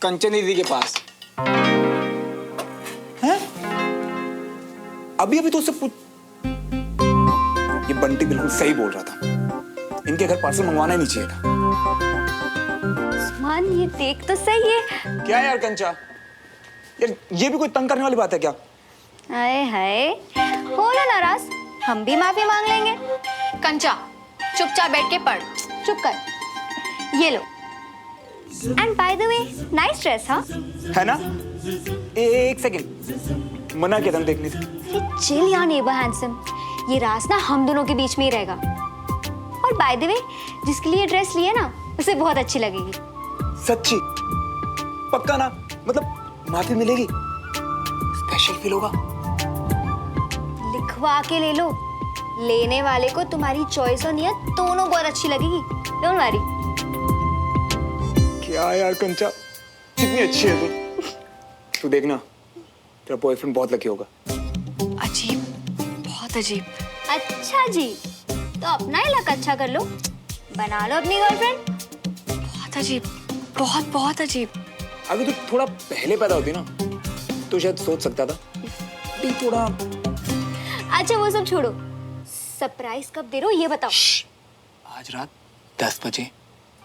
कंचन दीदी के पास। हैं? अभी अभी तो उससे पूछ। ये बंटी बिल्कुल सही बोल रहा था, इनके घर पार्सल मंगवाना ही नहीं चाहिए था। उस्मान, ये देख तो सही है। क्या यार कंचा, यार ये भी कोई तंग करने वाली बात है क्या? हाय हाय, हो ना नाराज, हम भी माफी मांग लेंगे। कंचा, चुपचाप बैठ के पढ़। चुप कर, ये लो। And by the way, nice dress, हाँ? है ना? एक सेकंड, मना किया था ना देखने से। अरे चिल यार नेबर हैंडसम, ये राज ना हम दोनों के बीच में ही रहेगा। और बाय द वे, जिसके लिए ड्रेस ली है ना, उसे बहुत अच्छी लगेगी। सच्ची? पक्का ना? मतलब माफी मिलेगी? स्पेशल फील होगा? लिखवा के ले लो, लेने वाले को तुम्हारी चॉइस और नियत दोनों बहुत अच्छी लगेगी। Don't worry. क्या यार कंचा, कितनी अच्छी है तू। तू देखना, तेरा बॉयफ्रेंड बहुत लकी होगा। अजीब, बहुत अजीब। अच्छा जी, तो अपना ही लक अच्छा कर लो, बना लो अपनी गर्लफ्रेंड। बहुत अजीब, बहुत बहुत अजीब। अगर तू थोड़ा पहले पैदा होती ना, तो शायद सोच सकता था। भी थोड़ा। अच्छा वो सब छोड़ो, सरप्राइज कब दे रहे हो ये बताओ। आज रात 10 बजे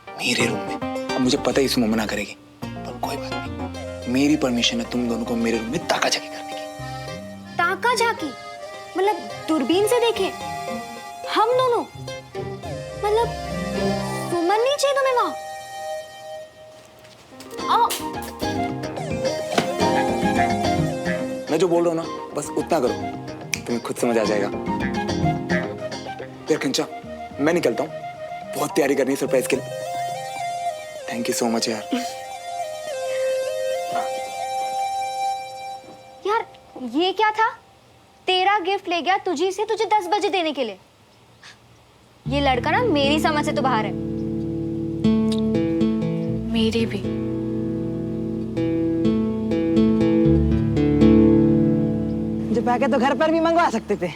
मेरे रूम में। अब मुझे पता है इस मना करेगी, पर कोई बात नहीं, मेरी परमिशन है तुम दोनों को मेरे रूम में ताका झाकी करने की। ताका झाकी मतलब दूरबीन से देखें हम दोनों? मतलब सुमन नहीं चाहिए तुम्हें वहां? मैं जो बोल रहा हूँ ना, बस उतना करो, तुम्हें खुद समझ आ जाएगा। यार कंचा, मैं निकलता हूँ, बहुत तैयारी करनी है सरप्राइज के लिए। थैंक यू सो मच यार। यार ये क्या था? तेरा गिफ्ट ले गया तुझी से तुझे 10 बजे देने के लिए। ये लड़का ना मेरी समझ से तो बाहर है। मेरी भी। जो पैकेट तो घर पर भी मंगवा सकते थे,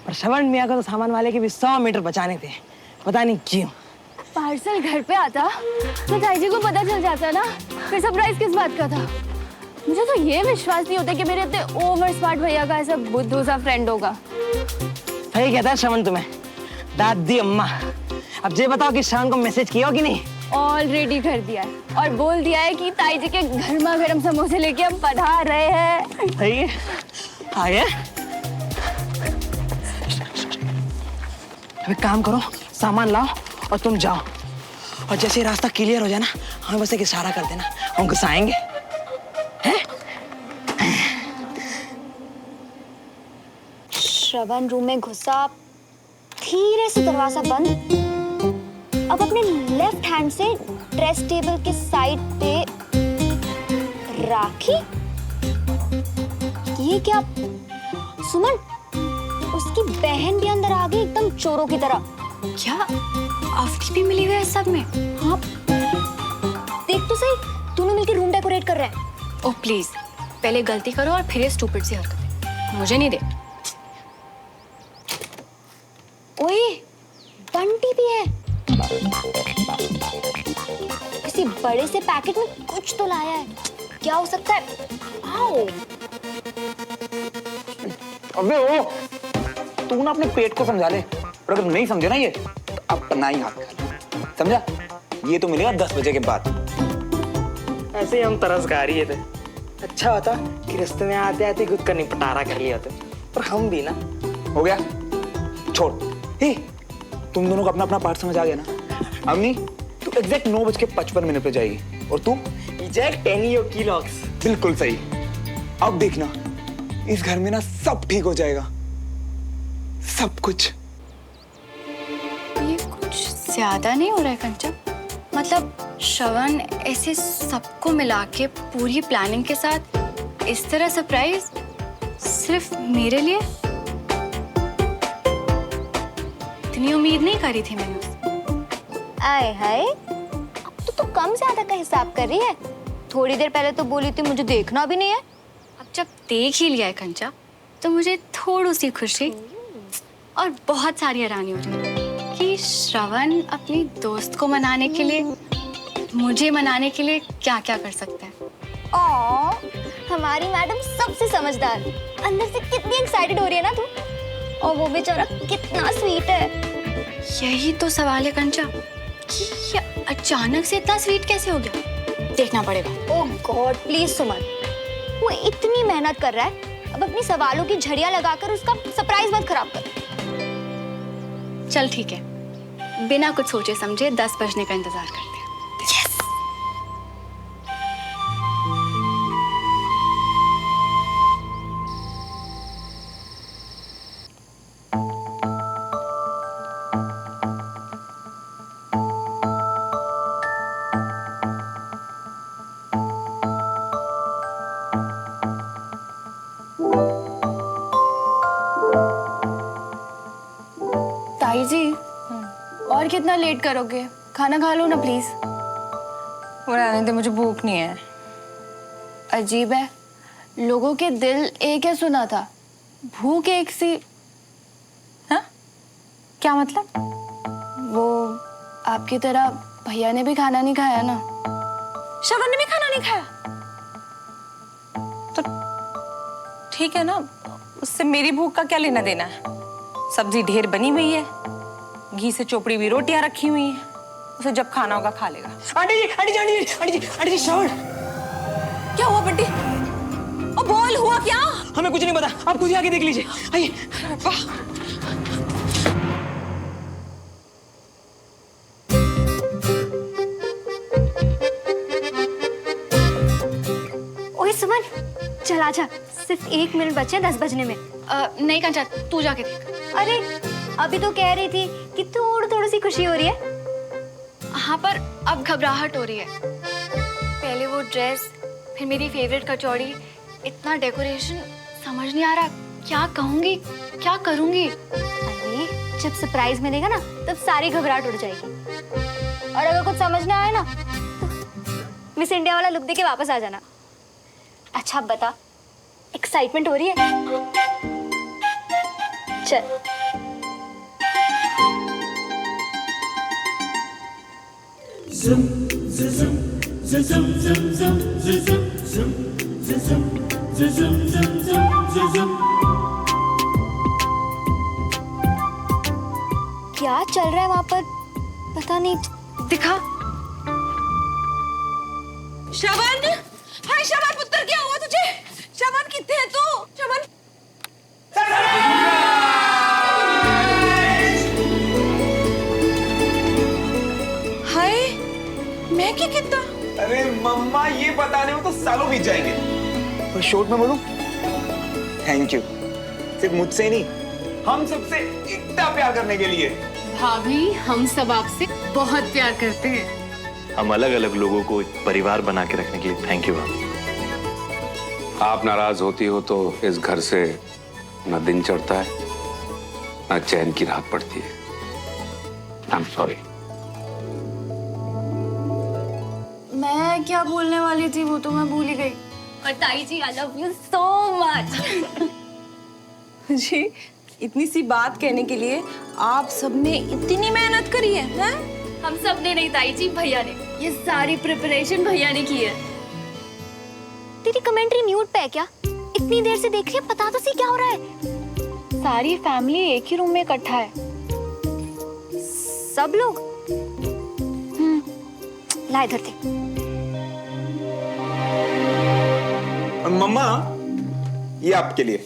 पर श्रवण मियाँ को तो सामान वाले के भी 100 मीटर बचाने थे, पता नहीं क्यों। पार्सल घर पे आता तो ताई जी को पता चल जाता ना, फिर सरप्राइज किस बात का था? मुझे तो ये विश्वास नहीं होता कि मेरे इतने ओवर स्मार्ट भैया का ऐसा बुद्धू सा फ्रेंड होगा। सही कहता है श्रवण तुम्हें, दादी अम्मा। अब ये बताओ कि श्रवण को मैसेज किया हो कि नहीं? ऑलरेडी कर दिया है और बोल दिया है कि ताई जी के गर्मा गर्म समोसे लेके हम पधार रहे हैं। सही है, आगे। अब एक काम करो, सामान लाओ और तुम जाओ, और जैसे ही रास्ता क्लियर हो जाए ना, हमें बस एक इशारा कर देना, हम घुसाएंगे। श्रवण रूम में घुसा, धीरे से दरवाजा बंद। अब अपने लेफ्ट हैंड से ड्रेस टेबल के साइड पे राखी। ये क्या सुमन, उसकी बहन भी अंदर आ गई एकदम चोरों की तरह। क्या अवधि भी मिली हुई है सब में? हाँ देख तो सही, दोनों मिलकर रूम डेकोरेट कर रहे हैं। ओह प्लीज, पहले गलती करो और फिर ये स्टूपिड सी हरकत मुझे नहीं दे। ओए, बंटी भी है। किसी बड़े से पैकेट में कुछ तो लाया है, क्या हो सकता है? आओ। अबे ओ, तू ना अपने पेट को समझा ले, और अगर नहीं समझे ना ये, तो अपना ही हाथ कर, समझा? ये तो मिलेगा 10 बजे के बाद। ऐसे ही हम तरस खा रही थे। अच्छा होता कि रास्ते में आते आते खुद का निपटारा कर लिया होते, पर हम भी ना। हो गया, छोड़। हे, तुम दोनों को अपना अपना पार्ट समझ आ गया ना? अम्मी, तू एग्जैक्ट 9:55 पे जाएगी, और तू एग्जैक्ट 10 किलोग्स। बिल्कुल सही। अब देखना, इस घर में ना सब ठीक हो जाएगा, सब कुछ। ये कुछ ज्यादा नहीं हो रहा है कंचन? मतलब श्रवण ऐसे सबको मिला के पूरी प्लानिंग के साथ इस तरह सरप्राइज सिर्फ मेरे लिए? इतनी उम्मीद नहीं करी थी मैंने उससे। आए हाय, अब तो तू कम ज्यादा का हिसाब कर रही है। थोड़ी देर पहले तो बोली थी मुझे देखना भी नहीं है। अब जब देख ही लिया है कंचा, तो मुझे थोड़ी सी खुशी और बहुत सारी हैरानी हो रही है कि श्रवण अपनी दोस्त को मनाने के लिए मुझे मनाने के लिए क्या क्या कर सकते हैं? हमारी मैडम सबसे समझदार। अंदर से कितनी एक्साइटेड हो रही है ना तू। और वो बेचारा कितना स्वीट है। यही तो सवाल है कंचा कि ये अचानक से इतना स्वीट कैसे हो गया। देखना पड़ेगा। ओह गॉड प्लीज सुमन, वो इतनी मेहनत कर रहा है, अब अपनी सवालों की झड़ियां लगाकर उसका सरप्राइज मत खराब कर। चल ठीक है, बिना कुछ सोचे समझे 10 बजने का इंतजार करते हैं। यस। ताई जी, और कितना लेट करोगे? खाना खा लो ना प्लीज। वो रहने दे, मुझे भूख नहीं है। अजीब है, लोगों के दिल एक है सुना था, भूख एक सी। हाँ? क्या मतलब? वो आपकी तरह भैया ने भी खाना नहीं खाया ना। श्रवण ने भी खाना नहीं खाया? तो ठीक है ना, उससे मेरी भूख का क्या लेना देना है? सब्जी ढेर बनी हुई है, घी से चोपड़ी हुई रोटियां रखी हुई हैं, उसे जब खाना होगा खा लेगा। आंटी जी, आंटी जी, आंटी जी, आंटी जी, आंटी जी, श्रवण क्या हुआ? बंटी ओ बोल, हुआ क्या? हमें कुछ नहीं पता, आप खुद ही आके देख लीजिए। आइए। ओए सुमन, चल आजा, सिर्फ 1 मिनट बचे हैं 10 बजने में। नहीं कंचा, तू जाके देख। अरे अभी तो कह रही थी कि थोड़ी थोड़ी सी खुशी हो रही है। हाँ, पर अब घबराहट हो रही है। पहले वो ड्रेस, फिर मेरी फेवरेट कचौड़ी, इतना डेकोरेशन, समझ नहीं आ रहा क्या कहूंगी, क्या करूंगी। अरे जब सरप्राइज मिलेगा ना, तब सारी घबराहट उड़ जाएगी। और अगर कुछ समझ ना आए ना, तो मिस इंडिया वाला लुक देके वापस आ जाना। अच्छा अब बता, एक्साइटमेंट हो रही है? चल। क्या चल रहा है वहां पर, पता नहीं। दिखा। श्रवण, हाय श्रवण पुत्र, क्या हुआ तुझे? श्रवण कितने है तू? श्रवण हाय, मैं क्या कहता? अरे मम्मा, ये बताने में तो सालों बीत जाएंगे। पर शॉर्ट में बोलूं, थैंक यू। सिर्फ मुझसे नहीं, हम सबसे इतना प्यार करने के लिए। भाभी, हम सब आपसे बहुत प्यार करते हैं। हम अलग अलग लोगों को एक परिवार बना के रखने के लिए थैंक यू। आप नाराज होती हो तो इस घर से न दिन चढ़ता है, न चैन की रात पड़ती है। I am sorry. मैं क्या बोलने वाली थी वो तो मैं भूल ही गई। और ताई ji, I love you so much. जी, इतनी सी बात कहने के लिए आप सबने इतनी मेहनत करी है, हैं? हम सब ने नहीं ताई जी, भैया ने। ये सारी प्रिपरेशन भैया ने की है। तेरी कमेंट्री म्यूट पे है क्या? इतनी देर से देख रही है, पता तो सी क्या हो रहा है। सारी फैमिली एक ही रूम में इकट्ठा है। सब लोग? ला इधर थे। और मम्मा, ये आपके लिए।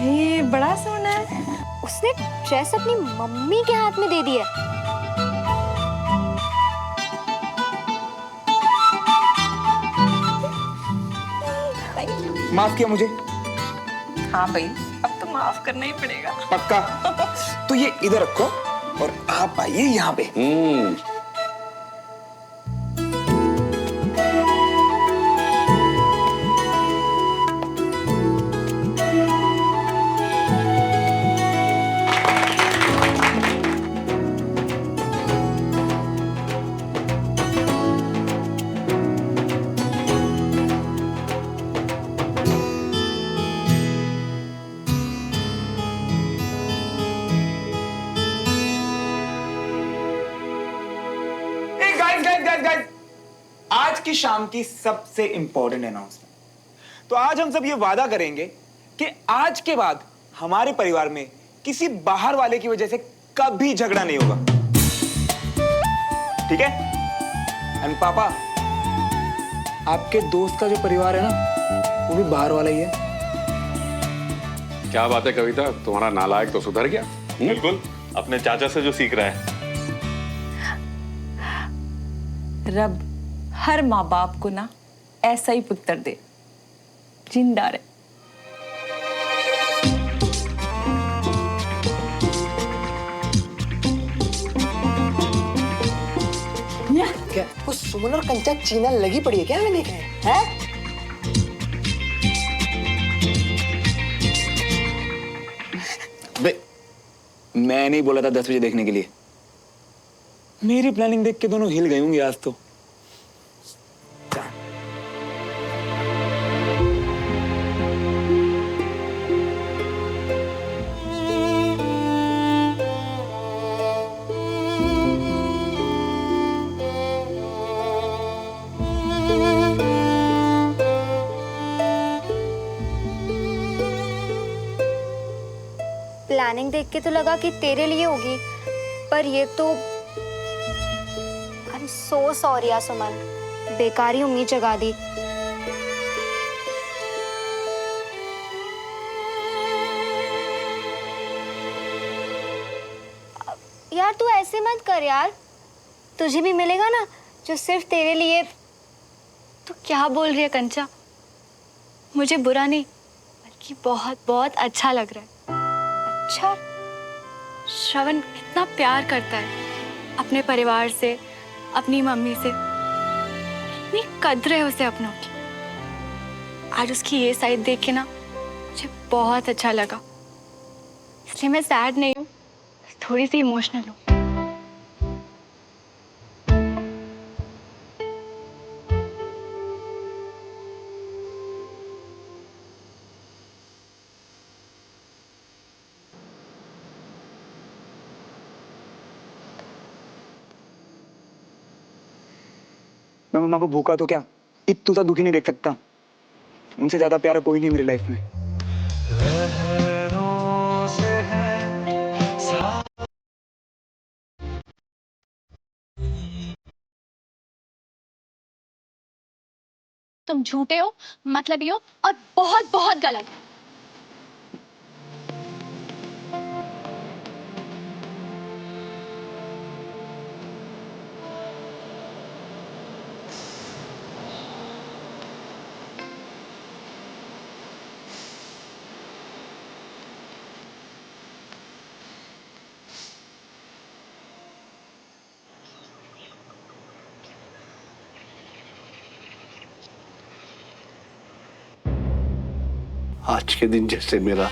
ये बड़ा सोना है। उसने ड्रेस अपनी मम्मी के हाथ में दे दी है। माफ किया मुझे? हाँ भाई, अब तो माफ करना ही पड़ेगा। पक्का? तो ये इधर रखो और आप आइए यहाँ पे। गाइस, आज की शाम की सबसे इंपॉर्टेंट अनाउंसमेंट। तो आज हम सब ये वादा करेंगे कि आज के बाद हमारे परिवार में किसी बाहर वाले की वजह से कभी झगड़ा नहीं होगा, ठीक है? एंड पापा, आपके दोस्त का जो परिवार है ना, वो भी बाहर वाला ही है। क्या बात है कविता, तुम्हारा नालायक तो सुधर गया। बिल्कुल, अपने चाचा से जो सीख रहा है। रब हर माँ बाप को ना ऐसा ही पुत्र दे, जिंदा रहे। क्या वो सुमन और कंचा चीना लगी पड़ी है क्या? मैंने कहा है? मैं नहीं बोला था 10 बजे देखने के लिए। मेरी प्लानिंग देख के दोनों हिल गए होंगे आज तो। प्लानिंग देख के तो लगा कि तेरे लिए होगी, पर ये तो आई एम सो सॉरी यार सुमन, बेकार ही उम्मीद जगा दी। यार तू ऐसे मत कर यार, तुझे भी मिलेगा ना जो सिर्फ तेरे लिए। तो क्या बोल रही है कंचा? मुझे बुरा नहीं बल्कि बहुत बहुत अच्छा लग रहा है। अच्छा, श्रवण कितना प्यार करता है अपने परिवार से, अपनी मम्मी से, कितनी कद्र है उसे अपनों की। आज उसकी ये साइड देख के ना मुझे बहुत अच्छा लगा, इसलिए मैं सैड नहीं हूँ, थोड़ी सी इमोशनल हूँ। मैं मम्मा को भूखा तो क्या इत्तू सा दुखी नहीं देख सकता। उनसे ज्यादा प्यारा कोई नहीं मेरी लाइफ में। तुम झूठे हो, मतलबी हो और बहुत बहुत गलत। आज के दिन जैसे मेरा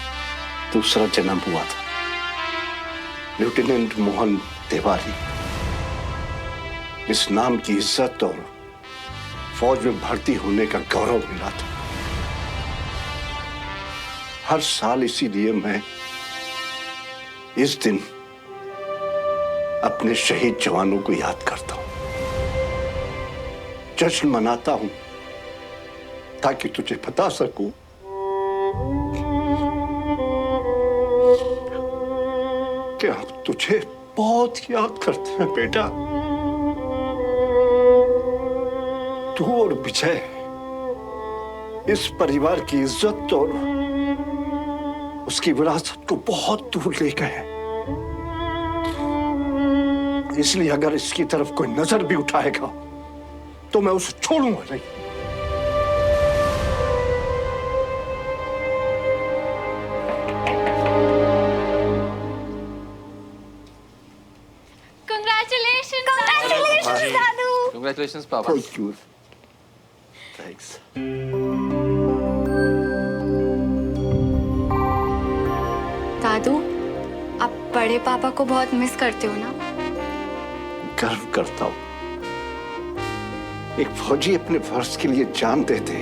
दूसरा जन्म हुआ था। लेफ्टिनेंट मोहन तिवारी, इस नाम की इज्जत और फौज में भर्ती होने का गौरव मिला था। हर साल इसीलिए मैं इस दिन अपने शहीद जवानों को याद करता हूं, जश्न मनाता हूं, ताकि तुझे बता सकूं कि हम तुझे बहुत याद करते हैं बेटा। तू और विजय इस परिवार की इज्जत और उसकी विरासत को बहुत दूर ले गए। इसलिए अगर इसकी तरफ कोई नजर भी उठाएगा तो मैं उसे छोड़ूंगा नहीं। Congratulations, Papa. Thank you. Thanks. दादू, आप बड़े पापा को बहुत मिस करते हो ना? गर्व करता हूं। एक फौजी अपने फर्ज के लिए जान देते,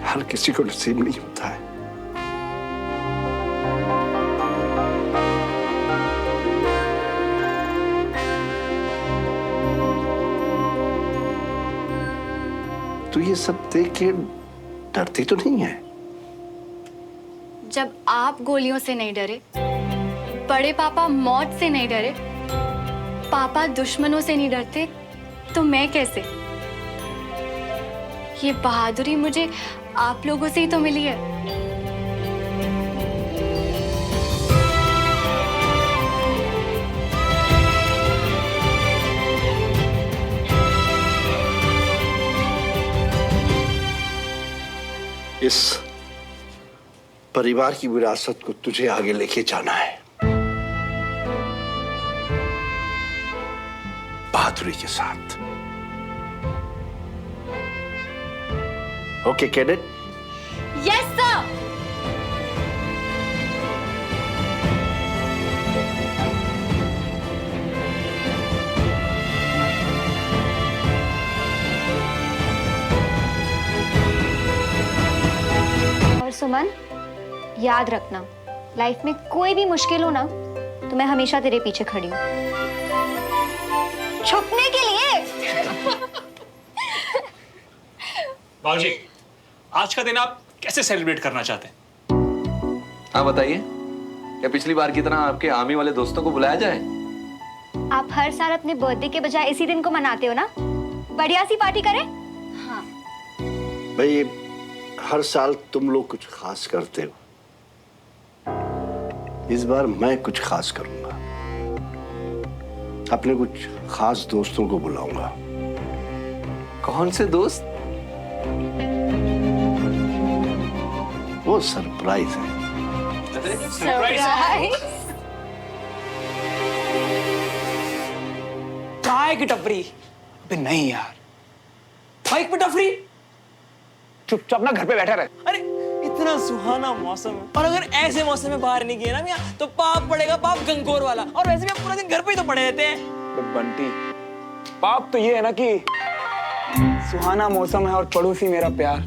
हर किसी को नसीब नहीं होता है। तू ये सब देख के डरती तो नहीं है? जब आप गोलियों से नहीं डरे, बड़े पापा मौत से नहीं डरे, पापा दुश्मनों से नहीं डरते, तो मैं कैसे? ये बहादुरी मुझे आप लोगों से ही तो मिली है। इस परिवार की विरासत को तुझे आगे लेके जाना है, बहादुरी के साथ। Okay cadet? Yes sir. और सुमन, याद रखना, लाइफ में कोई भी मुश्किल हो ना तो मैं हमेशा तेरे पीछे खड़ी हूँ, छुपने के लिए। बाबूजी, आज का दिन आप कैसे सेलिब्रेट करना चाहते हैं? हाँ बताइए, क्या पिछली बार की तरह आपके आर्मी वाले दोस्तों को बुलाया जाए? आप हर साल अपने बर्थडे के बजाय इसी दिन को मनाते हो ना, बढ़िया सी पार्टी करें। हाँ भाई, हर साल तुम लोग कुछ खास करते हो, इस बार मैं कुछ खास करूंगा। अपने कुछ खास दोस्तों को बुलाऊंगा। कौन से दोस्त? वो सरप्राइज है। चाय की टपरी? अबे नहीं यार, बाइक पे टपरी? चुपचाप ना घर पे बैठा रहे। अरे इतना सुहाना मौसम है, और अगर ऐसे मौसम में बाहर नहीं गए ना मियां तो पाप पड़ेगा, पाप गंगोर वाला। और वैसे भी आप पूरा दिन घर पे ही तो पड़े रहते हैं। बंटी, पाप तो ये है ना कि सुहाना मौसम है और पड़ोसी मेरा प्यार,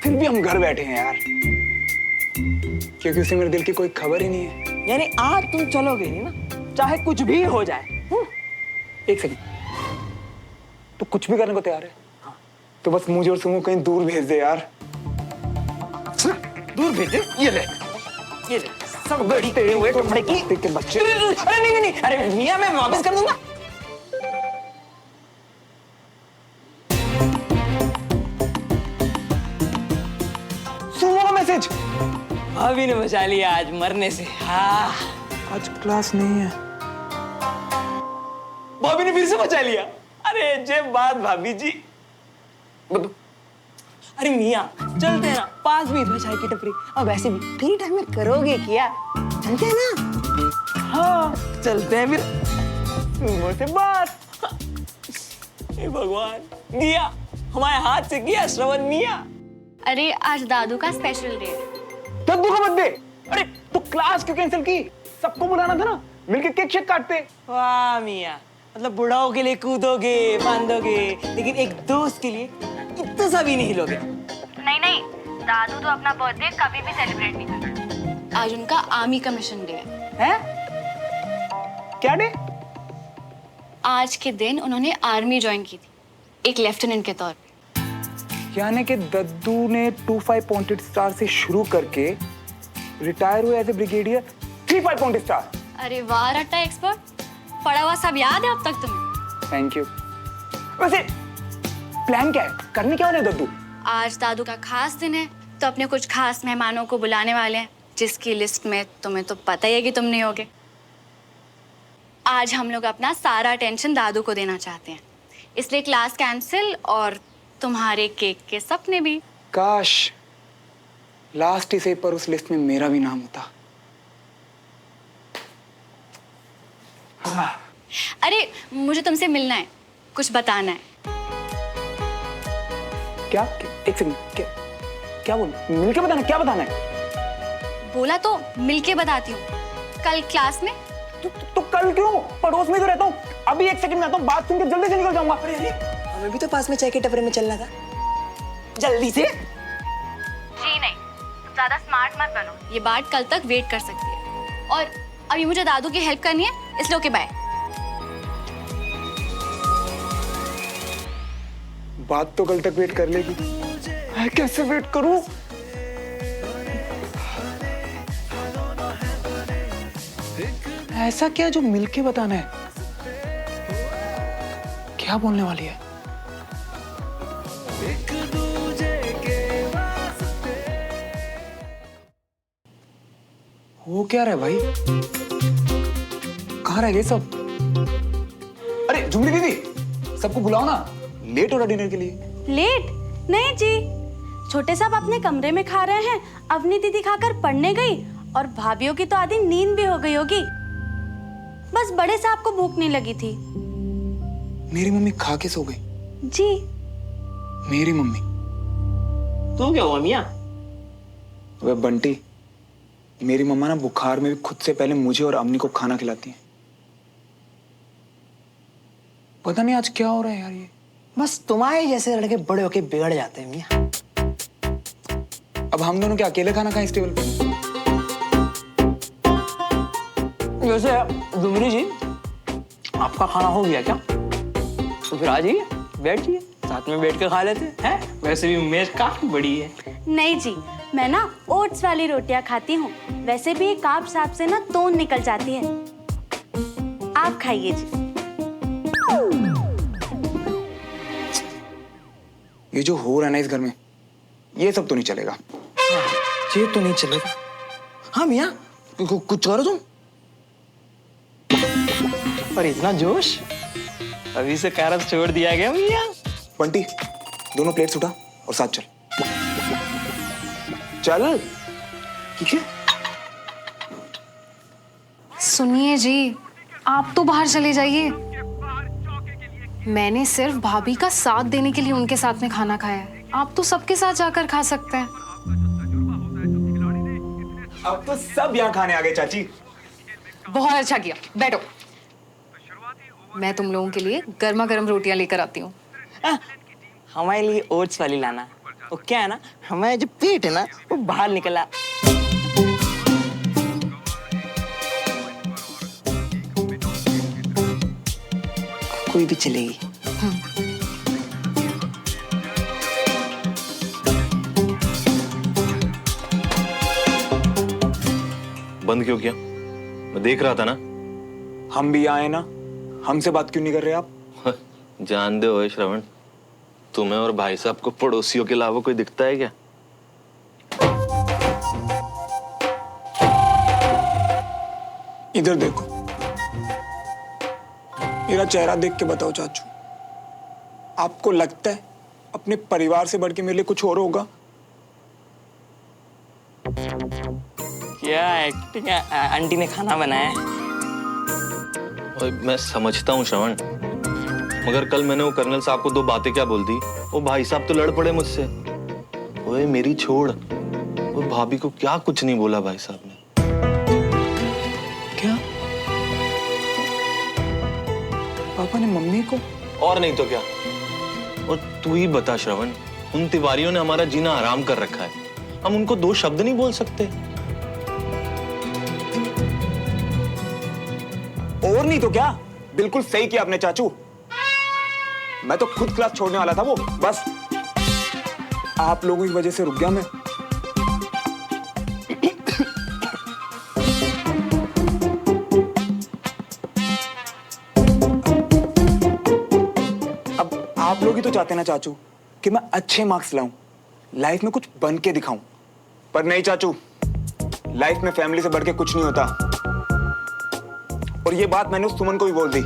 फिर भी हम घर बैठे हैं यार, क्योंकि उसे मेरे दिल की कोई खबर ही नहीं है। यानी आज तुम चलोगे नहीं ना, चाहे कुछ भी हो जाए। एक सेकंड, तो कुछ भी करने को तैयार है? हाँ। तो बस मुझे और सुमो कहीं दूर भेज दे यार। दूर भेज दे? ये ले सब बैठते हुए कपड़े की बच्चे। अरे नहीं नहीं नहीं, अरे मियां मैं वापस कर दूंगा। सुमो का मैसेज। भाभी ने बचा लिया आज मरने से। हाँ, आज क्लास नहीं है। भाभी ने फिर से बचा लिया। अरे जे बात भाभी जी। अरे मियां चलते हैं ना, पास भी है चाय की टपरी, और वैसे भी फ्री टाइम में करोगे क्या, चलते हैं ना। हाँ चलते हैं फिर। सुमो से बात। हे भगवान, दिया हमारे हाथ से किया श्रवण मियां। अरे आज दादू का स्पेशल डे है। दादू का बर्थडे? अरे तो क्लास क्यों कैंसिल की? सबको बुलाना था ना, मिलके केक शेक काटते। वाह मियां, मतलब बुढ़ाओं के लिए कूदोगे बांधोगे, लेकिन एक दोस्त के लिए इतना सा भी नहीं लोगे। नहीं, दादू तो अपना बर्थडे कभी भी सेलिब्रेट नहीं करते। आज उनका आर्मी कमीशन डे है। क्या डे? आज के दिन उन्होंने आर्मी ज्वाइन की थी, एक लेफ्टिनेंट के तौर पे। यानी कि दद्दू ने 25 पॉइंटेड स्टार से शुरू करके रिटायर हुए as a brigadier 35 pointed star. अरे वाह रट्टा एक्सपर्ट, पढ़ा हुआ सब याद है अब तक तुम्हें। Thank you. वैसे प्लान क्या है, करने क्या वाले हैं दद्दू? आज दादू का खास दिन है, तो अपने कुछ खास मेहमानों को बुलाने वाले हैं, जिसकी लिस्ट में तुम्हें तो पता ही है कि तुम नहीं होगे। आज हम लोग अपना सारा टेंशन दादू को देना चाहते हैं, इसलिए क्लास कैंसिल और तुम्हारे केक के सपने भी। काश लास्ट ही से पर उस लिस्ट में मेरा भी नाम होता। अरे मुझे तुमसे मिलना है, कुछ बताना है। क्या? एक सेकंड, क्या बोल? मिलके बताना? क्या बताना है? बोला तो मिलके बताती हूँ। कल क्लास में। तो कल क्यों? पड़ोस में तो रहता हूँ। अभी एक सेकंड में आता हूँ, बात सुन के जल्दी से निकल जाऊंगा। अरे हमें भी तो पास में चाय के टपरे में चलना था, जल्दी से। जी नहीं, तुम ज्यादा स्मार्ट मत बनो। ये बात कल तक वेट कर सकती है, और अभी मुझे दादू की हेल्प करनी है, इसलिए ओके बाय। बात तो कल तक वेट कर लेगी। मैं कैसे वेट करूं? ऐसा क्या जो मिलके बताना है? क्या बोलने वाली है? वो क्या रहा है भाई? कहाँ रह गए सब? अरे झुमरी दीदी, सबको बुलाओ ना, लेट हो रहा डिनर के लिए। लेट? नहीं जी, छोटे साहब अपने कमरे में खा रहे हैं, अवनी दीदी खाकर पढ़ने गई और भाभीियों की तो आधी नींद भी हो गई होगी। बस बड़े साहब को भूख नहीं लगी थी। मेरी मम्मी खा के सो गई। जी। मेरी मम्मी? तू क्या हुआ मियाँ? वह बंटी, मेरी मम्मा ना बुखार में भी खुद से पहले मुझे और अम्मी को खाना खिलाती है। पता नहीं आज क्या हो रहा है यार। ये बस तुम्हारे जैसे लड़के बड़े होके बिगड़ जाते हैं मियाँ। अब हम दोनों क्या अकेले खाना खाएं इस टेबल पे? वैसे डुमरी जी, आपका खाना हो गया क्या? तो फिर आ जाइए, बैठ जाइए, साथ में बैठ के खा लेते हैं। वैसे भी मेज काफी बड़ी है। नहीं जी, मैं ना ओट्स वाली रोटियां खाती हूँ। वैसे भी कार्ब साहब से ना तोन निकल जाती है। आप खाइए जी। ये जो हो रहा है ना इस घर में, ये सब तो नहीं चलेगा। ये तो नहीं चलेगा। हाँ मियाँ, कुछ करो तुम। पर इतना जोश, अभी से कारब छोड़ दिया गया मियाँ। बंटी, दोनों प्लेट्स उठा और साथ चल। चल। ठीक है? सुनिए जी, आप तो बाहर चले जाइए। मैंने सिर्फ भाभी का साथ देने के लिए उनके साथ में खाना खाया है। आप तो सबके साथ जाकर खा सकते हैं। अब तो सब यहाँ खाने आ गए चाची। बहुत अच्छा किया, बैठो। मैं तुम लोगों के लिए गर्मा गर्म रोटियां लेकर आती हूँ। हमारे लिए ओट्स वाली लाना। वो क्या है ना, हमारा जो पेट है ना, वो बाहर निकला। कोई भी चलेगी। बंद क्यों किया? मैं देख रहा था ना। हम भी आए ना, हमसे बात क्यों नहीं कर रहे आप? जान दे ओए श्रवण, तुम्हें और भाई साहब को पड़ोसियों के अलावा कोई दिखता है क्या? इधर देखो, मेरा चेहरा देख के बताओ चाचू, आपको लगता है अपने परिवार से बढ़ के मेरे लिए कुछ और होगा? क्या एक्टिंग है? आंटी ने खाना बनाया है। ओए मैं समझता हूँ श्रवण, मगर कल मैंने वो कर्नल साहब को दो बातें क्या बोल दी, वो भाई साहब तो लड़ पड़े मुझसे। ओए मेरी छोड़, वो भाभी को क्या कुछ नहीं बोला भाई साहब ने। क्या? पापा ने मम्मी को? और नहीं तो क्या। और तू ही बता श्रवण, उन तिवारियों ने हमारा जीना हराम कर रखा है, हम उनको दो शब्द नहीं बोल सकते? और नहीं तो क्या। बिल्कुल सही किया आपने चाचू, मैं तो खुद क्लास छोड़ने वाला था। वो बस आप लोगों की वजह से रुक गया मैं। अब आप लोग ही तो चाहते ना चाचू कि मैं अच्छे मार्क्स लाऊं, लाइफ में कुछ बन के दिखाऊं। पर नहीं चाचू, लाइफ में फैमिली से बढ़ के कुछ नहीं होता। और ये बात मैंने उस सुमन को भी बोल दी।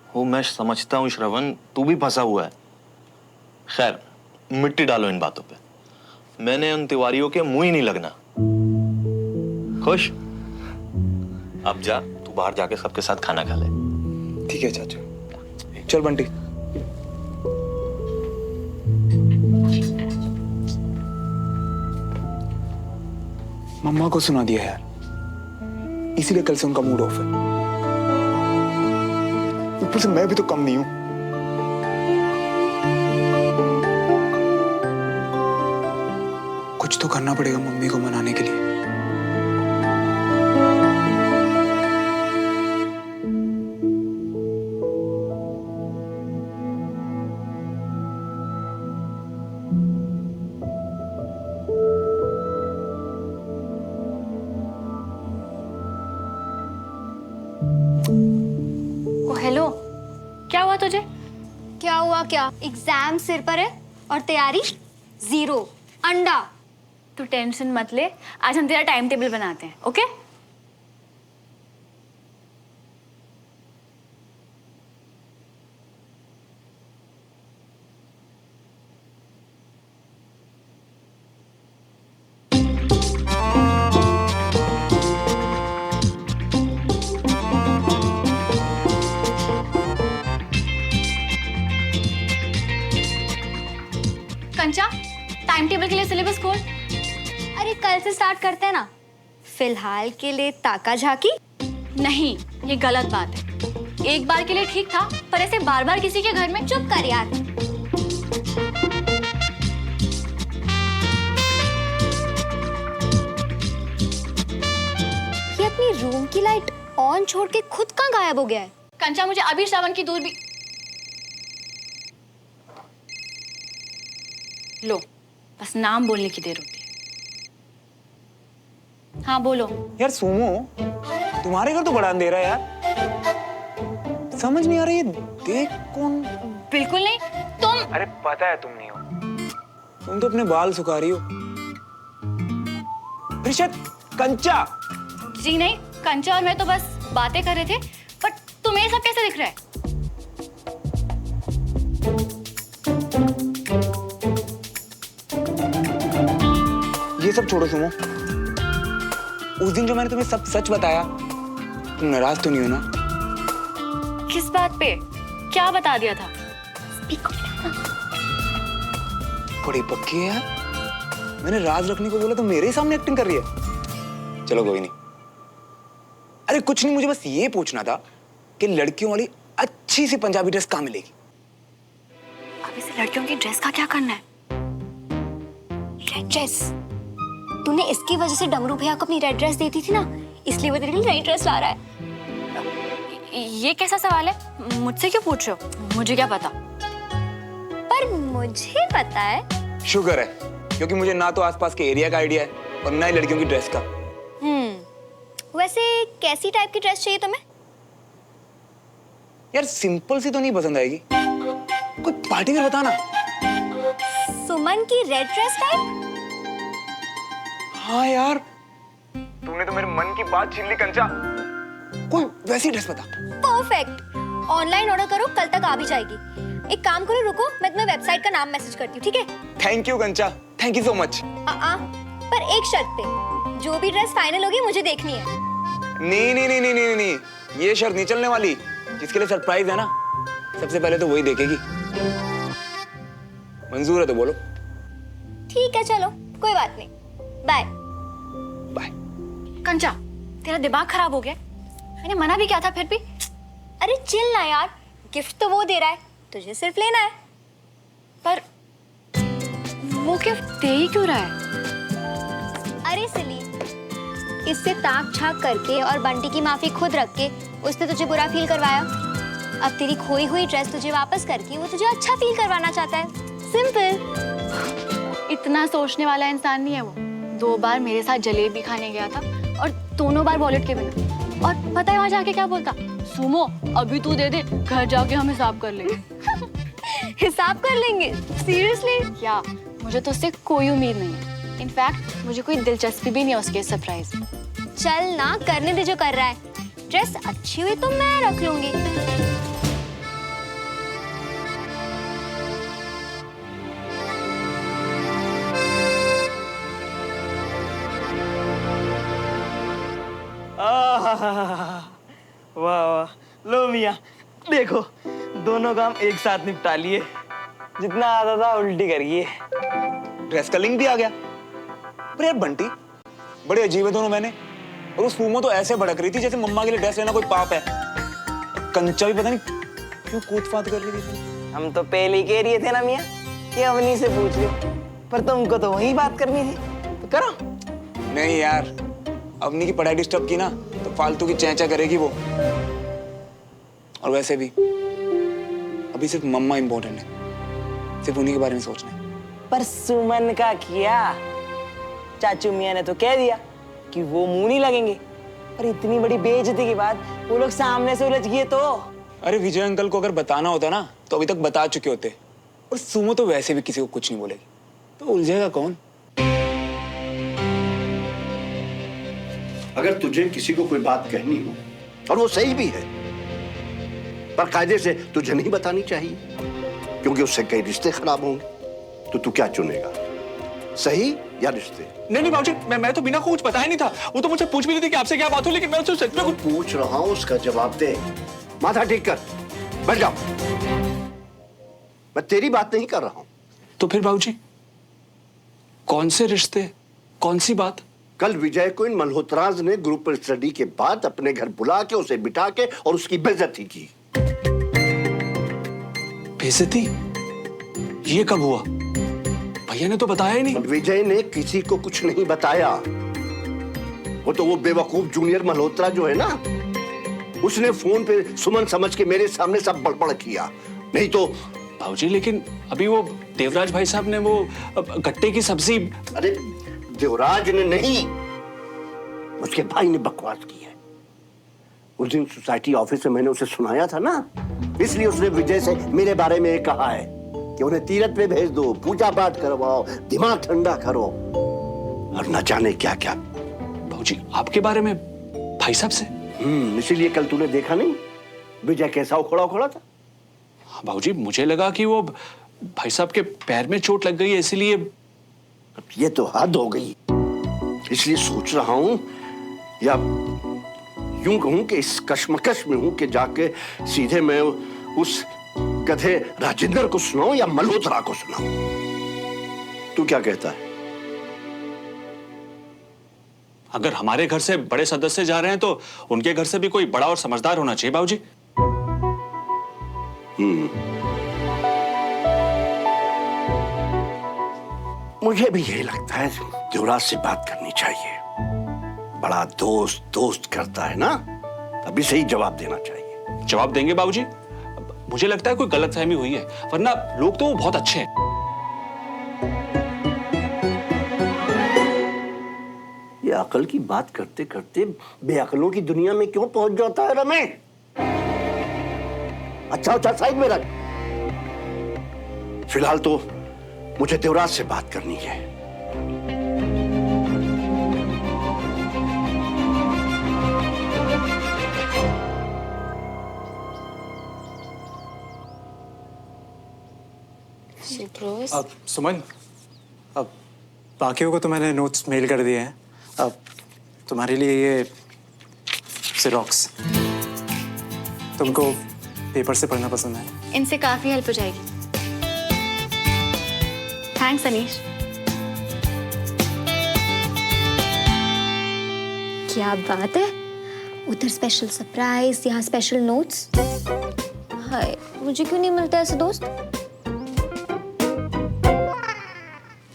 वो मैं समझता हूँ श्रवण, तू भी फंसा हुआ है। खैर मिट्टी डालो इन बातों पे, मैंने उन तिवारियों के मुंह ही नहीं लगना। खुश? अब जा, तू बाहर जाके सबके साथ खाना खा ले। ठीक है चाचू, चल बंटी। मम्मा को सुना दिया यार, इसीलिए कल से उनका मूड ऑफ है। ऊपर से मैं भी तो कम नहीं हूं। कुछ तो करना पड़ेगा मम्मी को मनाने के लिए। ओ हेलो, क्या हुआ तुझे? क्या हुआ क्या? एग्जाम सिर पर है और तैयारी जीरो, अंडा। तू टेंशन मत ले, आज हम तेरा टाइम टेबल बनाते हैं, ओके? कंचा, टाइम टेबल के लिए सिलेबस खोल। अरे कल से स्टार्ट करते हैं ना। फिलहाल के लिए ताका झाकी। नहीं, ये गलत बात है। एक बार के लिए ठीक था, पर ऐसे बार बार किसी के घर में। चुप कर यार। ये अपनी रूम की लाइट ऑन छोड़ के खुद कहाँ गायब हो गया है? कंचा, मुझे अभी श्रावण की दूर भी। लो, बस नाम बोलने की देर होती है। हाँ बोलो। यार सुमो, तुम्हारे घर तो बड़ा अंधेरा है यार। समझ नहीं आ रही है, देख कौन। बिल्कुल नहीं, तुम। अरे पता है तुम नहीं हो, तुम तो अपने बाल सुखा रही हो। रिशत, कंचा। जी नहीं, कंचा और मैं तो बस बातें कर रहे थे, पर तुम्हें ये सब कैसे दिख रहा है? ये सब छोड़ो सुमो, उस दिन जो मैंने तुम्हें सब सच बताया, तुम नाराज तो नहीं हो ना? किस बात पे? क्या बता दिया था? बड़ी पक्की है यार। मैंने राज रखने को बोला तो मेरे ही सामने एक्टिंग कर रही है। चलो कोई नहीं। अरे कुछ नहीं, मुझे बस ये पूछना था कि लड़कियों वाली अच्छी सी पंजाबी ड्रेस कहाँ मिलेगी? अब इसे लड़कियों की ड्रेस का क्या करना है? Red dress. तूने इसकी वजह से डमरू भैया को अपनी रेड ड्रेस दी थी ना, इसलिए वो तेरे लिए नई ड्रेस ला रहा है। ये कैसा सवाल है? मुझसे क्यों पूछ रहे हो? मुझे क्या पता? पर मुझे पता है। शुक्र है, क्योंकि मुझे ना तो आसपास के एरिया का आइडिया है और ना ही लड़कियों की ड्रेस का। वैसे कैसी टाइप की ड्रेस चाहिए तुम्हें? यार सिंपल सी तो नहीं पसंद आएगी, कोई पार्टी वेयर बताना। सुमन की रेड ड्रेस टाइप? हाँ यार, तूने तो मेरे मन की बात छीन ली कंचा। कोई वैसी ड्रेस बता। परफेक्ट। ऑनलाइन ऑर्डर करो, कल तक आ भी जाएगी। एक काम करो, रुको, मैं तुम्हें वेबसाइट का नाम मैसेज करती हूँ, ठीक है? थैंक यू कंचा, थैंक यू सो मच। पर एक शर्त पे, जो भी ड्रेस फाइनल होगी मुझे देखनी है। नहीं नहीं नहीं नहीं नहीं नहीं, ये शर्त नहीं चलने वाली। जिसके लिए सरप्राइज है ना, सबसे पहले तो वही देखेगी। मंजूर है तो बोलो। ठीक है चलो, कोई बात नहीं। बाय। बाय। कंचा, तेरा दिमाग खराब हो गया? मैंने मना भी किया था, फिर भी। अरे चिल ना यार, गिफ्ट तो वो दे रहा है, तुझे सिर्फ लेना है। पर वो गिफ्ट दे ही क्यों रहा है? अरे सिली, इससे ताक झाक करके और बंटी की माफी खुद रख के उसने तुझे बुरा फील करवाया। अब तेरी खोई हुई ड्रेस तुझे वापस करके वो तुझे अच्छा फील करवाना चाहता है। सिंपल। इतना सोचने वाला इंसान नहीं है वो। 2 बार मेरे साथ जलेबी खाने गया था और दोनों बार वॉलेट के बिना। और पता है वहां जाके क्या बोलता? सुमो, अभी तू दे दे, घर जाके हम हिसाब कर लेंगे। हिसाब कर लेंगे? सीरियसली? या मुझे तो उससे कोई उम्मीद नहीं है। इनफैक्ट मुझे कोई दिलचस्पी भी नहीं है उसके सरप्राइज में। चल ना, करने दे जो कर रहा है। ड्रेस अच्छी हुई तो मैं रख लूंगी। वाह वाह, लो मियाँ देखो, दोनों काम एक साथ निपटा लिए। जितना आता था उल्टी करिए। ड्रेस का लिंक भी आ गया। पर यार बंटी, बड़े अजीब है दोनों। मैंने और उस सुमो तो ऐसे भड़क रही थी जैसे मम्मा के लिए ड्रेस लेना कोई पाप है। कंचा भी पता नहीं क्यों कूद फाद कर रही थी। हम तो पहले ही कह रहे थे ना मियाँ कि अवनी से पूछ लो, पर तुमको तो वही बात करनी थी, तो करो। नहीं यार, अवनी की पढ़ाई डिस्टर्ब की ना तो फालतू की चैंचा करेगी वो। और वैसे भी अभी सिर्फ मम्मा इंपॉर्टेंट है, सिर्फ उन्हीं के बारे में सोचना है। पर सुमन का किया, चाचू मियाँ ने तो कह दिया कि वो मुंह नहीं लगेंगे। और इतनी बड़ी बेइज्जती के बाद वो लोग सामने से उलझ गए तो। अरे विजय अंकल को अगर बताना होता ना तो अभी तक बता चुके होते। और सुमो तो वैसे भी किसी को कुछ नहीं बोलेगी, तो उलझेगा कौन? अगर तुझे किसी को कोई बात कहनी हो और वो सही भी है, पर कायदे से तुझे नहीं बतानी चाहिए, क्योंकि उससे कई रिश्ते खराब होंगे। तो तू क्या चुनेगा, सही या रिश्ते? नहीं बाबूजी, मैं तो बिना कुछ बताया नहीं था। वो तो मुझसे पूछ भी नहीं थी कि आपसे क्या बात हो, लेकिन मैं उससे सच में कुछ पूछ रहा हूं, उसका जवाब दे। माथा ठीक कर, बैठ जाओ। मैं तेरी बात नहीं कर रहा हूं। तो फिर बाबूजी कौन से रिश्ते, कौन सी बात? कल विजय को इन मल्होत्राज ने ग्रुप स्टडी के बाद अपने घर बुला के उसे बिठा के और उसकी बेइज्जती की। बेइज्जती? ये कब हुआ? भैया ने तो बताया ही नहीं। विजय ने किसी को कुछ नहीं बताया। वो बेवकूफ जूनियर मल्होत्रा जो है ना, उसने फोन पे सुमन समझ के मेरे सामने सब बड़बड़ किया। नहीं तो बाबूजी, लेकिन अभी वो देवराज भाई साहब ने वो गट्टे की सब्जी। अरे देवराज ने नहीं, उसके भाई ने बकवास की है। उस दिन सोसाइटी ऑफिस में मैंने उसे सुनाया था ना, इसलिए उसने विजय से मेरे बारे में कहा है कि उन्हें तीरथ पे भेज दो, पूजा पाठ करवाओ, दिमाग ठंडा करो, और न जाने क्या क्या। बाबूजी आपके बारे में भाई साहब से? इसीलिए कल तूने देखा नहीं विजय कैसा उखड़ा उखड़ा था। बाबूजी मुझे लगा कि वो भाई साहब के पैर में चोट लग गई है, इसीलिए। ये तो हद हो गई। इसलिए सोच रहा हूं, या यूं कहूं कि इस कश्मकश में हूं कि जाके सीधे मैं उस गधे राजेंद्र को सुनाऊं या मल्होत्रा को सुनाऊं। तू क्या कहता है? अगर हमारे घर से बड़े सदस्य जा रहे हैं तो उनके घर से भी कोई बड़ा और समझदार होना चाहिए बाबूजी। मुझे भी यही लगता है, देवराज से बात करनी चाहिए। बड़ा दोस्त दोस्त करता है ना, अभी सही जवाब देना चाहिए। जवाब देंगे बाबूजी। मुझे लगता है कोई गलतफहमी हुई है, वरना लोग तो वो बहुत अच्छे हैं। ये अकल की बात करते करते बेअकलों की दुनिया में क्यों पहुंच जाता है रमेश? अच्छा साइड में रख। फिलहाल तो मुझे देवराज से बात करनी है। अब सुमन, अब बाकियों को तो मैंने नोट्स मेल कर दिए हैं। अब तुम्हारे लिए ये जेरोक्स, तुमको पेपर से पढ़ना पसंद है? इनसे काफी हेल्प हो जाएगी। थैंक्स अनीश। क्या बात है, उधर स्पेशल सरप्राइज, यहाँ स्पेशल नोट्स। हाय, मुझे क्यों नहीं मिलता ऐसे दोस्त?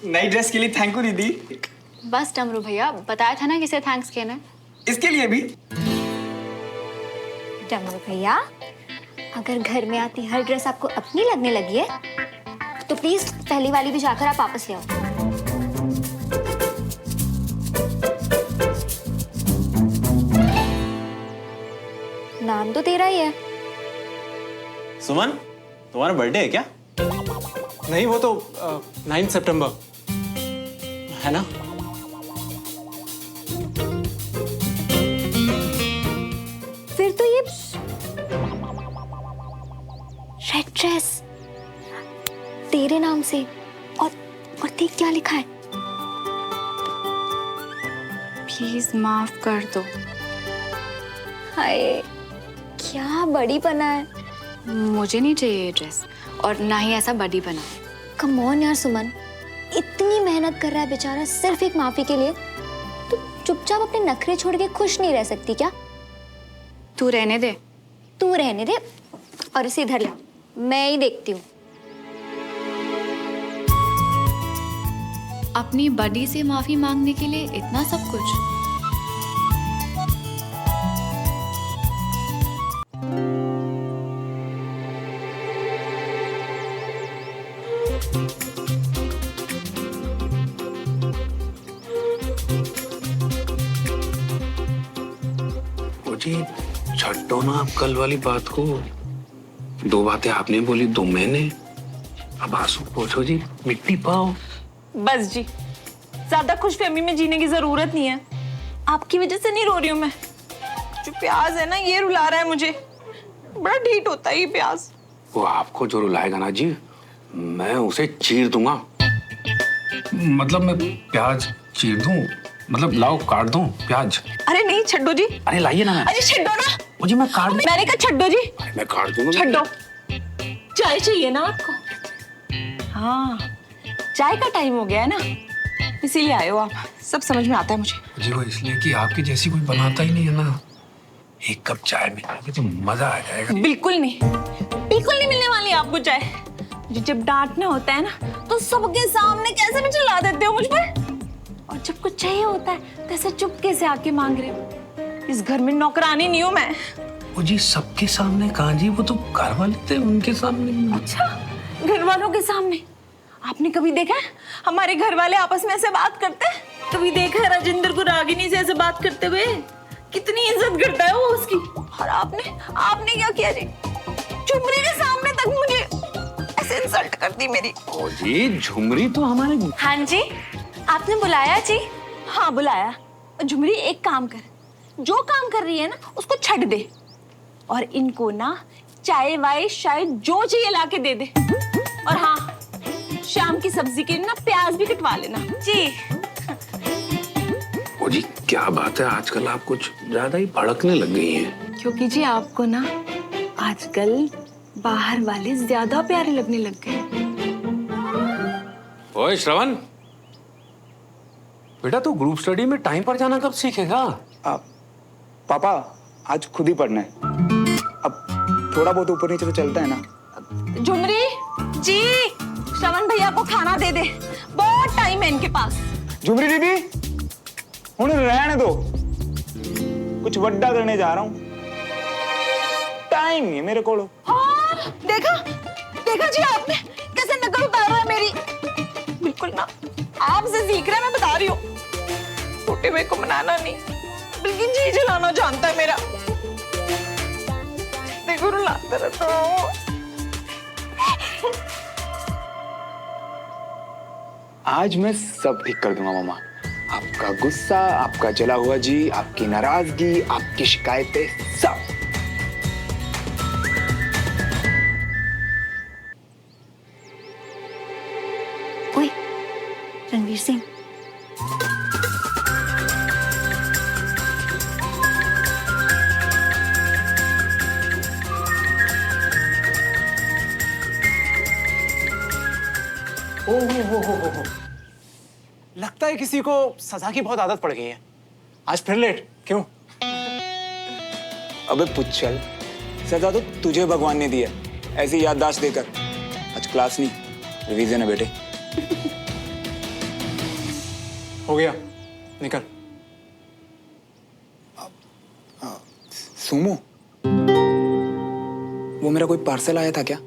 नई ड्रेस के लिए थैंक यू दीदी। बस डमरू भैया, बताया था ना किसे थैंक्स कहना है। इसके लिए भी। डमरू भैया, अगर घर में आती हर ड्रेस आपको अपनी लगने लगी है तो प्लीज पहली वाली भी जाकर आप वापस ले आओ। नाम तो तेरा ही है। सुमन, तुम्हारा बर्थडे है क्या? नहीं, वो तो 9 सितंबर है ना? फिर तो ये रेड ड्रेस तेरे नाम से, और देख क्या लिखा है। प्लीज माफ कर दो। हाय, क्या बड़ी बना है। मुझे नहीं चाहिए ये ड्रेस, और ना ही ऐसा बड़ी बना। कम ऑन यार सुमन, इतनी मेहनत कर रहा है बेचारा सिर्फ एक माफी के लिए, तो चुपचाप अपने नखरे छोड़ के खुश नहीं रह सकती क्या? तू रहने दे। तू रहने दे और इसे इधर ला, मैं ही देखती हूँ। अपनी बडी से माफी मांगने के लिए इतना सब कुछ? जी छड्डो ना आप कल वाली बात को। 2 बातें आपने बोली, 2 मैंने। अब आंसू पोंछो जी, मिट्टी पाओ। बस जी, ज्यादा खुशफहमी में जीने की जरूरत नहीं है। आपकी वजह से नहीं रो रही हूँ मैं। जो प्याज है ना, ये रुला रहा है मुझे। बड़ा ढीठ होता है ये प्याज। वो आपको जो रुलाएगा ना जी, मैं उसे चीर दूंगा। मतलब मैं प्याज चीर दूं, मतलब लाओ काट दूं प्याज। अरे नहीं, छड्डो जी। अरे लाइए ना। अरे छड्डो ना। मुझे मैं काट दूं। मैंने कहा छड्डो जी। मैं काट दूंगा। छड्डो। चाय चाहिए ना आपको? हाँ, चाय का टाइम हो गया है ना, इसीलिए आए हो आप। सब समझ में आता है मुझे। जी वो इसलिए कि आपकी जैसी कोई बनाता ही नहीं है ना। एक कप चाय मिल जाएगी तो मजा आ जाएगा। बिल्कुल नहीं, बिल्कुल नहीं मिलने वाली आपको चाय। मुझे जब डांटना होता है ना, तो सबके सामने कैसे भी चिल्ला देते हो मुझ पर। और जब कुछ चाहिए होता है तो ऐसे चुपके से आके मांग रहे हो। इस घर में नौकरानी नहीं हूँ मैं। वो जी सबके सामने कहाँ जी, वो तो घर वाले थे, उनके सामने। अच्छा, घर वालों के सामने? आपने कभी देखा है हमारे घर वाले आपस में ऐसे बात करते हैं? कभी देखा है राजेंद्र को रागिनी से ऐसे बात करते हुए? कितनी इज्जत करता है वो उसकी। और आपने क्या किया जी? झुमरी के सामने तक मुझे ऐसे इंसल्ट कर दी मेरी। ओ जी झुमरी तो हमारे। हाँ जी, आपने बुलाया जी? हाँ बुलाया। झुमरी एक काम कर, जो काम कर रही है ना उसको छੱਡ दे, और इनको ना चाय वाय शायद जो चाहिए लाके दे दे। और हाँ, शाम की सब्जी के लिए ना प्याज भी कटवा लेना जी। ओ जी क्या बात है, आजकल आप कुछ ज्यादा ही भड़कने लग गई हैं। क्योंकि जी आपको ना आजकल बाहर वाले ज्यादा प्यारे लगने लग गए। ओए श्रवण, बेटा तू ग्रुप स्टडी में टाइम पर जाना कब सीखेगा? पापा आज खुद ही पढ़ना है। अब थोड़ा बहुत ऊपर नीचे तो चलता है ना। झुमरी जी, श्रवण भैया को खाना दे दे, बहुत टाइम है इनके पास। झुमरी दीदी हुण रहने दो, कुछ वड्डा करने जा रहा हूं, टाइम नहीं है मेरे को। हाँ, देखा जी आपने कैसे नकल उतार रहा है मेरी। बिल्कुल ना, आपसे सीख रहा है, मैं बता रही हूँ। छोटे भाई को मनाना नहीं, बल्कि जी जलाना जानता है मेरा। देखो रुलाता रहता हूँ। आज मैं सब ठीक कर दूंगा मामा। आपका गुस्सा, आपका जला हुआ जी, आपकी नाराजगी, आपकी शिकायतें, सब। ओए, रणवीर सिंह। हो। लगता है किसी को सजा की बहुत आदत पड़ गई है। आज फिर लेट क्यों? अबे पुच्छल, सजा तो तुझे भगवान ने दी है, ऐसी याददाश्त देकर। आज क्लास नहीं, रिवीजन है बेटे। हो गया, निकल। सुमो, वो मेरा कोई पार्सल आया था क्या?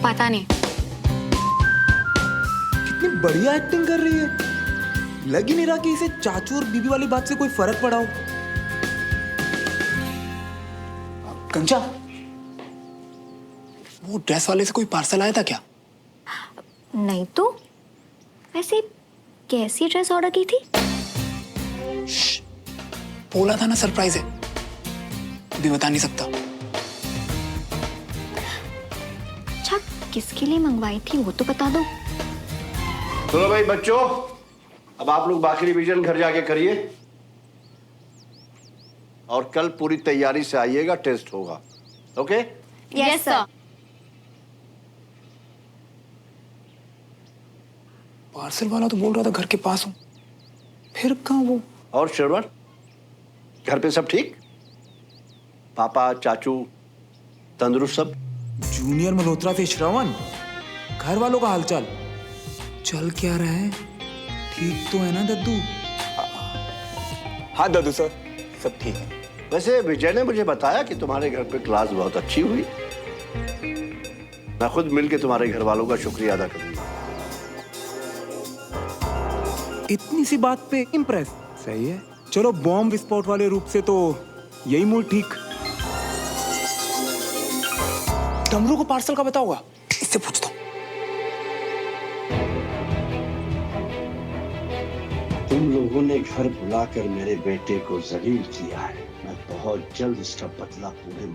पता नहीं। कितनी बढ़िया एक्टिंग कर रही है। लग ही नहीं रहा कि इसे चाचू और बीबी वाली बात से कोई फर्क पड़ा हो। कंचा, वो ड्रेस वाले से कोई पार्सल आया था क्या? नहीं तो, वैसे कैसी ड्रेस ऑर्डर की थी? बोला था ना सरप्राइज है, अभी बता नहीं सकता। अच्छा, किसके लिए मंगवाई थी वो तो बता दो। सुनो भाई बच्चों, अब आप लोग बाकी रिवीजन घर जाके करिए और कल पूरी तैयारी से आइएगा, टेस्ट होगा। ओके? Yes sir. पार्सल वाला तो बोल रहा था घर के पास हूं, फिर कहां वो? और श्रवण, घर पे सब ठीक? पापा, चाचू तंदुरुस्त सब? जूनियर मल्होत्रा से श्रवण, घर वालों का हालचाल चल क्या रहा है? ठीक तो है ना दद्दू? हाँ दद्दू सर, सब ठीक है। वैसे विजय ने मुझे बताया कि तुम्हारे घर पे क्लास बहुत अच्छी हुई। मैं खुद मिलके तुम्हारे घर वालों का शुक्रिया अदा करूंगा। इतनी सी बात पे इम्प्रेस? सही है, चलो बॉम्ब विस्फोट वाले रूप से तो यही मूड ठीक। डमरू को पार्सल का पता होगा, इससे पूछता हूँ। तुम लोगों ने घर बुलाकर मेरे बेटे को जलील किया है। मैं बहुत जल्द इसका बदला पूरे